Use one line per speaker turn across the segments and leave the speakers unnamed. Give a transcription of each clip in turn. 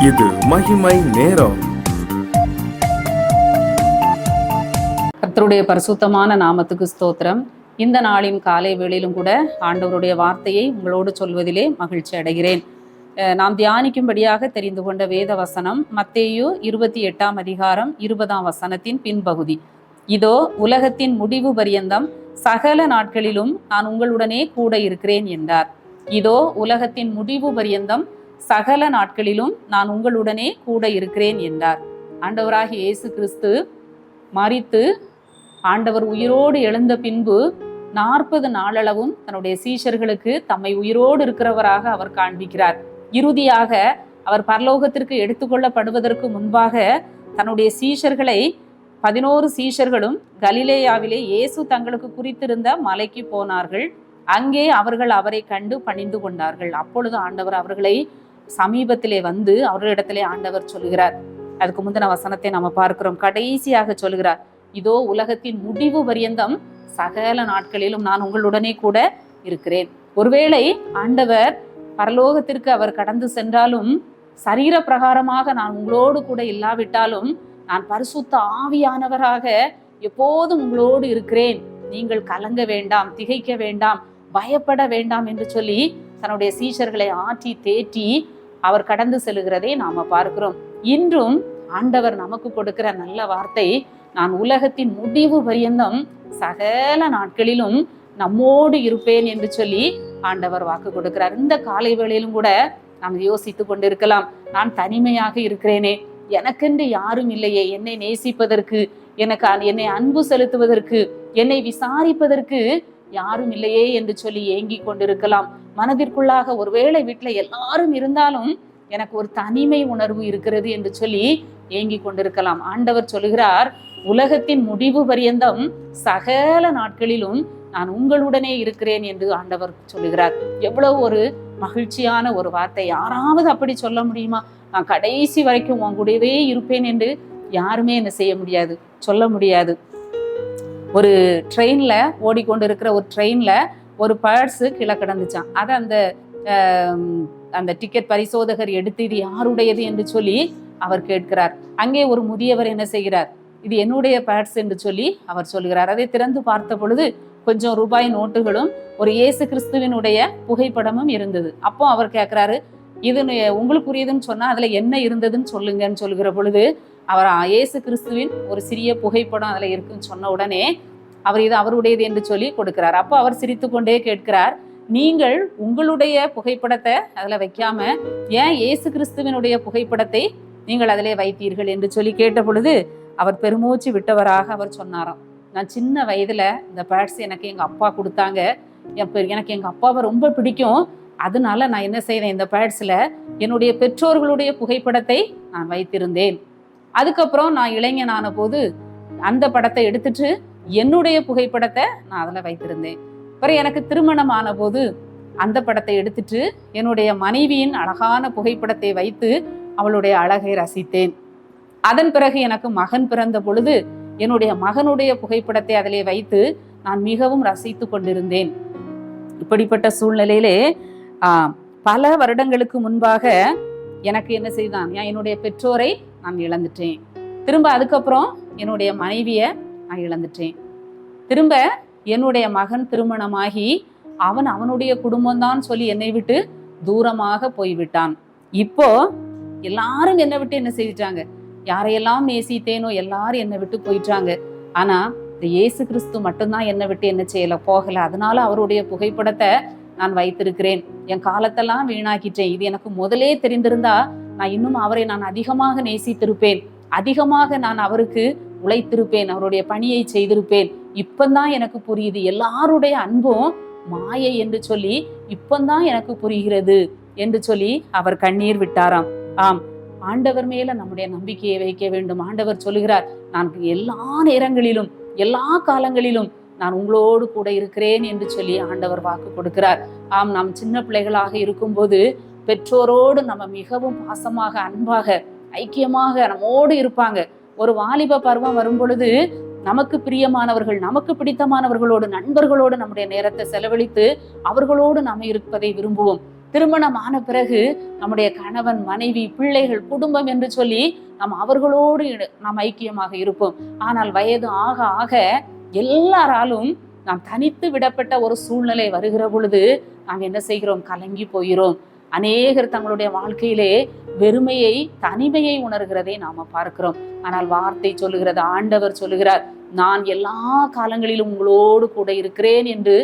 இது மகிமை நேரம்.
கர்த்தருடைய பரிசுத்தமான நாமத்துக்கு ஸ்தோத்திரம். இந்த நாளின் காலை வேளையிலும் கூட ஆண்டவருடைய வார்த்தையை உங்களோடு சொல்வதிலே மகிழ்ச்சி அடைகிறேன். நாம் தியானிக்கும்படியாக தெரிந்து கொண்ட வேத வசனம் மத்தேயு 28 அதிகாரம் 20 பின்பகுதி. இதோ உலகத்தின் முடிவு பரியந்தம் சகல நாட்களிலும் நான் உங்களுடனே கூட இருக்கிறேன் என்றார். இதோ உலகத்தின் முடிவு பரியந்தம் சகல நாட்களிலும் நான் உங்களுடனே கூட இருக்கிறேன் என்றார். ஆண்டவராகிய இயேசு கிறிஸ்து மரித்து ஆண்டவர் உயிரோடு எழுந்த பின்பு 40 நாளளவும் தன்னுடைய சீஷர்களுக்கு தம்மை உயிரோடு இருக்கிறவராக அவர் காண்பிக்கிறார். இறுதியாக அவர் பரலோகத்திற்கு எடுத்துக்கொள்ளப்படுவதற்கு முன்பாக தன்னுடைய சீஷர்களை 11 சீஷர்களும் கலிலேயாவிலே இயேசு தங்களுக்கு குறித்திருந்த மலைக்கு போனார்கள். அங்கே அவர்கள் அவரை கண்டு பணிந்து கொண்டார்கள். அப்பொழுது ஆண்டவர் அவர்களை சமீபத்திலே வந்து அவர்களிடத்திலே ஆண்டவர் சொல்கிறார். அதுக்கு முந்தின வசனத்தை நம்ம பார்க்கிறோம். கடைசியாக சொல்கிறார், இதோ உலகத்தின் முடிவு பரியந்தம் சகல நாட்களிலும் நான் உங்களுடனே கூட இருக்கிறேன். ஒருவேளை ஆண்டவர் பரலோகத்திற்கு அவர் கடந்து சென்றாலும், சரீர பிரகாரமாக நான் உங்களோடு கூட இல்லாவிட்டாலும், நான் பரிசுத்த ஆவியானவராக எப்போதும் உங்களோடு இருக்கிறேன், நீங்கள் கலங்க வேண்டாம், திகைக்க வேண்டாம், பயப்பட வேண்டாம் என்று சொல்லி தன்னுடைய சீஷர்களை ஆற்றி தேற்றி அவர் கடந்து செல்கிறதை நாம பார்க்கிறோம். இன்றும் ஆண்டவர் நமக்கு கொடுக்கிற நல்ல வார்த்தை, நான் உலகத்தின் முடிவு பரியந்தம் சகல நாட்களிலும் நம்மோடு இருப்பேன் என்று சொல்லி ஆண்டவர் வாக்கு கொடுக்கிறார். இந்த காலை வேளையிலும் கூட நாம் யோசித்து கொண்டிருக்கலாம், நான் தனிமையாக இருக்கிறேனே, எனக்கென்று யாரும் இல்லையே, என்னை நேசிப்பதற்கு, என்னை அன்பு செலுத்துவதற்கு, என்னை விசாரிப்பதற்கு யாரும் இல்லையே என்று சொல்லி ஏங்கி கொண்டிருக்கலாம். மனதிற்குள்ளாக ஒருவேளை வீட்டில் எல்லாரும் இருந்தாலும் எனக்கு ஒரு தனிமை உணர்வு இருக்கிறது என்று சொல்லி ஏங்கி கொண்டிருக்கலாம். ஆண்டவர் சொல்கிறார், உலகத்தின் முடிவு பரியந்தம் சகல நாட்களிலும் நான் உங்களுடனே இருக்கிறேன் என்று ஆண்டவர் சொல்லுகிறார். எவ்வளவு ஒரு மகிழ்ச்சியான ஒரு வார்த்தை! யாராவது அப்படி சொல்ல முடியுமா? நான் கடைசி வரைக்கும் உன் கூடவே இருப்பேன் என்று யாருமே என்ன செய்ய முடியாது, சொல்ல முடியாது. ஒரு ட்ரெயின்ல ஓடிக்கொண்டு இருக்கிற ஒரு ட்ரெயின்ல ஒரு பர்ஸு கீழே கிடந்துச்சான். அதை அந்த டிக்கெட் பரிசோதகர் எடுத்து இது யாருடையது என்று சொல்லி அவர் கேட்கிறார். அங்கே ஒரு முதியவர் என்ன செய்கிறார், இது என்னுடைய பர்ஸ் என்று சொல்லி அவர் சொல்கிறார். அதை திறந்து பார்த்த பொழுது கொஞ்சம் ரூபாய் நோட்டுகளும் ஒரு இயேசு கிறிஸ்துவினுடைய புகைப்படமும் இருந்தது. அப்போ அவர் கேட்கிறாரு, இது உங்களுக்குரியதுன்னு சொன்னா அதுல என்ன இருந்ததுன்னு சொல்லுங்கன்னு சொல்லுகிற பொழுது அவர் இயேசு கிறிஸ்துவின் ஒரு சிறிய புகைப்படம் அதுல இருக்குன்னு சொன்ன உடனே அவர் இது அவருடையது என்று சொல்லி கொடுக்கிறார். அப்போ அவர் சிரித்து கொண்டே கேட்கிறார், நீங்கள் உங்களுடைய புகைப்படத்தை அதுல வைக்காம ஏன் இயேசு கிறிஸ்துவினுடைய புகைப்படத்தை நீங்கள் அதிலே வைத்தீர்கள் என்று சொல்லி கேட்ட பொழுது அவர் பெருமூச்சு விட்டவராக அவர் சொன்னாராம், நான் சின்ன வயதுல இந்த பேட்ஸ் எனக்கு எங்க அப்பா கொடுத்தாங்க, எனக்கு எங்க அப்பாவை ரொம்ப பிடிக்கும், அதனால நான் என்ன செய்தேன், இந்த பேட்ஸ்ல என்னுடைய பெற்றோர்களுடைய புகைப்படத்தை நான் வைத்திருந்தேன். அதுக்கப்புறம் நான் இளைஞனான போது அந்த படத்தை எடுத்துட்டு என்னுடைய புகைப்படத்தை நான் அதில் வைத்திருந்தேன். அப்புறம் எனக்கு திருமணம் ஆன போது அந்த படத்தை எடுத்துட்டு என்னுடைய மனைவியின் அழகான புகைப்படத்தை வைத்து அவளுடைய அழகை ரசித்தேன். அதன் பிறகு எனக்கு மகன் பிறந்த பொழுது என்னுடைய மகனுடைய புகைப்படத்தை அதிலே வைத்து நான் மிகவும் ரசித்து கொண்டிருந்தேன். இப்படிப்பட்ட சூழ்நிலையிலே பல வருடங்களுக்கு முன்பாக எனக்கு என்ன செய்தான், என்னுடைய பெற்றோரை நான் இழந்துட்டேன். திரும்ப அதுக்கப்புறம் என்னுடைய மனைவியை நான் இழந்துட்டேன். திரும்ப என்னுடைய மகன் திருமணமாகி அவனுடைய குடும்பம்தான் சொல்லி என்னை விட்டு தூரமாக போய்விட்டான். இப்போ எல்லாரும் என்னை விட்டு என்ன செய்துட்டாங்க, யாரையெல்லாம் நேசித்தேனோ எல்லாரும் என்னை விட்டு போயிட்டாங்க. ஆனா இந்த இயேசு கிறிஸ்து மட்டும்தான் என்னை விட்டு என்ன செய்யல, போகல. அதனால அவருடைய புகைப்படத்தை நான் வைத்திருக்கிறேன். என் காலத்தெல்லாம் வீணாக்கிட்டேன். இது எனக்கு முதலே தெரிந்திருந்தா நான் இன்னும் அவரை நான் அதிகமாக நேசித்திருப்பேன், அதிகமாக நான் அவருக்கு உழைத்திருப்பேன், அவருடைய பணியை செய்திருப்பேன். இப்பந்தான் எனக்கு புரியுது, எல்லாருடைய அன்பும் மாயை என்று சொல்லி இப்பந்தான் எனக்கு புரிகிறது என்று சொல்லி அவர் கண்ணீர் விட்டாராம். ஆம், ஆண்டவர் மேல நம்முடைய நம்பிக்கையை வைக்க வேண்டும். ஆண்டவர் சொல்லுகிறார், நான் எல்லா நேரங்களிலும் எல்லா காலங்களிலும் நான் உங்களோடு கூட இருக்கிறேன் என்று சொல்லி ஆண்டவர் வாக்கு கொடுக்கிறார். ஆம், நாம் சின்ன பிள்ளைகளாக இருக்கும்போது பெற்றோரோடு நம்ம மிகவும் பாசமாக, அன்பாக, ஐக்கியமாக நம்மோடு இருப்பாங்க. ஒரு வாலிப பருவம் வரும் பொழுது நமக்கு பிரியமானவர்கள், நமக்கு பிடித்தமானவர்களோடு, நண்பர்களோடு நம்முடைய நேரத்தை செலவழித்து அவர்களோடு நாம இருப்பதை விரும்புவோம். திருமணமான பிறகு நம்முடைய கணவன், மனைவி, பிள்ளைகள், குடும்பம் என்று சொல்லி நாம் அவர்களோடு நாம் ஐக்கியமாக இருப்போம். ஆனால் வயது ஆக ஆக எல்லாராலும் நாம் தனித்து விடப்பட்ட ஒரு சூழ்நிலை வருகிற பொழுது நாம் என்ன செய்கிறோம்? கலங்கி போகிறோம். அநேகர் தங்களுடைய வாழ்க்கையிலே வெறுமையை, தனிமையை உணர்கிறதை நாம பார்க்கிறோம். ஆனால் வார்த்தை சொல்லுகிறது, ஆண்டவர் சொல்லுகிறார், நான் எல்லா காலங்களிலும் உங்களோடு கூட இருக்கிறேன் என்று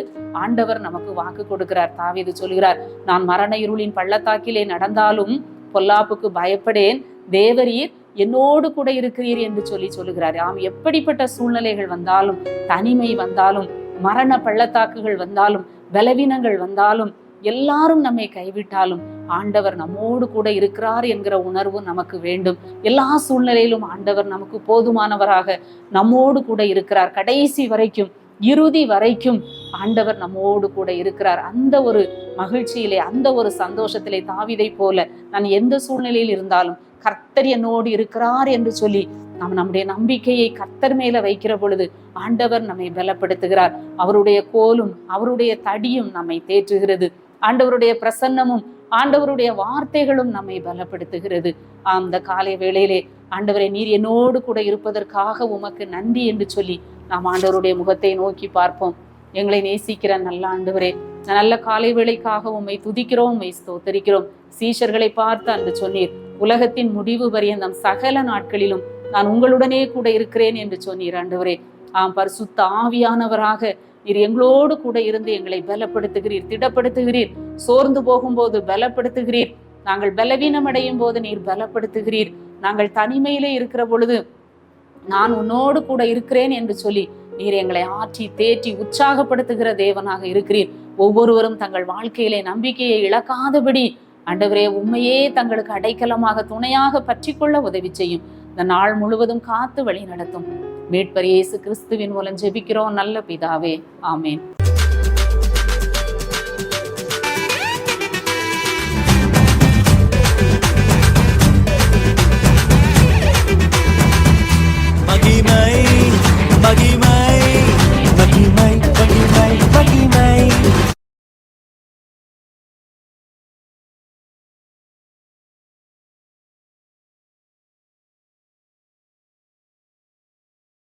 ஆண்டவர் நமக்கு வாக்கு கொடுக்கிறார். தாவீது சொல்லுகிறார், நான் மரண இருளின் பள்ளத்தாக்கிலே நடந்தாலும் பொல்லாப்புக்கு பயப்படேன், தேவரீர் என்னோடு கூட இருக்கிறீர் என்று சொல்லுகிறார். ஆம், எப்படிப்பட்ட சூழ்நிலைகள் வந்தாலும், தனிமை வந்தாலும், மரண பள்ளத்தாக்குகள் வந்தாலும், பலவீனங்கள் வந்தாலும், எல்லாரும் நம்மை கைவிட்டாலும் ஆண்டவர் நம்மோடு கூட இருக்கிறார் என்கிற உணர்வு நமக்கு வேண்டும். எல்லா சூழ்நிலையிலும் ஆண்டவர் நமக்கு போதுமானவராக நம்மோடு கூட இருக்கிறார். கடைசி வரைக்கும், இறுதி வரைக்கும் ஆண்டவர் நம்மோடு கூட இருக்கிறார். அந்த ஒரு மகிழ்ச்சியிலே, அந்த ஒரு சந்தோஷத்திலே தாவீதை போல நான் எந்த சூழ்நிலையில் இருந்தாலும் கர்த்தர் என்னோடு இருக்கிறார் என்று சொல்லி நாம் நம்முடைய நம்பிக்கையை கர்த்தர் மேல வைக்கிற பொழுது ஆண்டவர் நம்மை பலப்படுத்துகிறார். அவருடைய கோலும் அவருடைய தடியும் நம்மை தேற்றுகிறது. ஆண்டவருடைய பிரசன்னமும் ஆண்டவருடைய வார்த்தைகளும் நம்மை பலப்படுத்துகிறது. அந்த காலை வேளையிலே ஆண்டவரை, நீர் என்னோடு கூட இருப்பதற்காக உமக்கு நன்றி என்று சொல்லி நாம் ஆண்டவருடைய முகத்தை நோக்கி பார்ப்போம். எங்களை நேசிக்கிற நல்ல ஆண்டவரே, நல்ல காலை வேளைக்காக உம்மை துதிக்கிறோம், உம்மை ஸ்தோத்தரிக்கிறோம். சீஷர்களை பார்த்து அன்று சொன்னீர், உலகத்தின் முடிவு பரியந்தம் சகல நாட்களிலும் நான் உங்களுடனே கூட இருக்கிறேன் என்று சொன்னீர். ஆண்டவரே, பரிசுத்த ஆவியானவராக நீர் எங்களோடு கூட இருந்து எங்களை பலப்படுத்துகிறீர், திடப்படுத்துகிறீர். சோர்ந்து போகும்போது பலப்படுத்துகிறீர். நாங்கள் பலவீனம் அடையும் போது நீர் பலப்படுத்துகிறீர். நாங்கள் தனிமையிலே இருக்கிற பொழுது நான் உன்னோடு கூட இருக்கிறேன் என்று சொல்லி நீர் எங்களை ஆற்றி தேற்றி உற்சாகப்படுத்துகிற தேவனாக இருக்கிறீர். ஒவ்வொருவரும் தங்கள் வாழ்க்கையிலே நம்பிக்கையை இழக்காதபடி ஆண்டவரே, உண்மையே தங்களுக்கு அடைக்கலமாக, துணையாக பற்றி கொள்ள உதவி செய்யும். இந்த நாள் முழுவதும் காத்து வழி நடத்தும். மீட்பர் இயேசு கிறிஸ்துவின் மூலம் ஜெபிக்கிறோம் நல்ல பிதாவே, ஆமேன்.